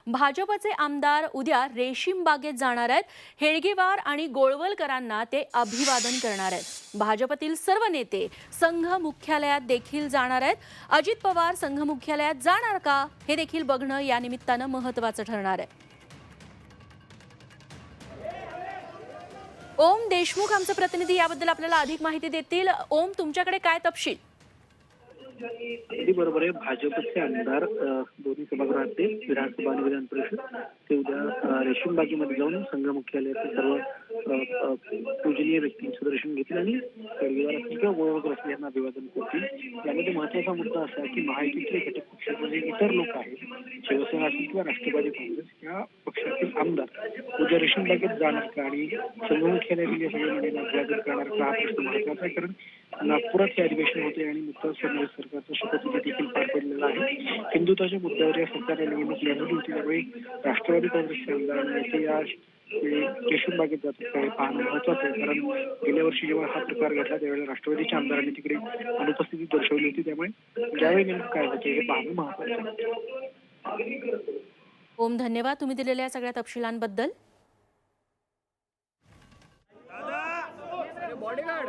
भाजपचे आमदार उद्या रेशीम बागेत जाणार आहेत। हेडगेवार आणि गोळवलकरांना ते अभिवादन करणार आहेत। भाजपतील सर्व नेते संघ मुख्यालयात देखील जाणार आहेत। अजित पवार संघ मुख्यालयात जाणार का हे देखील बघणं या निमित्तानं महत्त्वाचं ठरणार आहे। ओम देशमुख आमचे प्रतिनिधी याबद्दल आपल्याला अधिक माहिती देतील। ओम, तुमच्याकडे काय तपशील? अगदी बरोबर आहे। भाजपचे आमदार दोन्ही सभागृहातील विधानसभा आणि विधान परिषद ते उद्या रेशीम बागेमध्ये जाऊन संघ मुख्यालयातील सर्व पूजनीय व्यक्तींचं दर्शन घेतील आणि हेडगेवार असतील किंवा गोळवलकर असतील यांना अभिवादन करतील। यामध्ये महत्त्वाचा मुद्दा असा आहे की महायुतीतले घटक पक्षाचे जे इतर लोक आहेत, शिवसेना असेल किंवा राष्ट्रवादी काँग्रेस या पक्षातील आमदार उद्या रेशीम बागेत जाणार का आणि संघ मुख्यालयातील या सगळ्या मंडळींना अभिवादन करणार का हा प्रश्न महत्त्वाचा आहे। कारण नागपुरात हे अधिवेशन होते आणि नुकताच फडणवीस सरकारचा शपथविधी देखील पार पडलेला आहे। हिंदुत्वाच्या मुद्द्यावर या सरकारने निवडणूक लढवली होती, त्यामुळे राष्ट्रवादी काँग्रेसचे आमदार आणि नेते या रेशीम बागेत जातात हे पाहणं महत्त्वाचं आहे। कारण गेल्या वर्षी जेव्हा हा प्रकार घडला त्यावेळेला राष्ट्रवादीच्या आमदारांनी तिकडे अनुपस्थिती दर्शवली होती, त्यामुळे ज्यावेळी नेमकं काय होते हे पाहणं महत्त्वाचं आहे। ओम, धन्यवाद तुम्ही दिलेल्या सगळ्या तपशिलांबद्दल। बॉडीगार्ड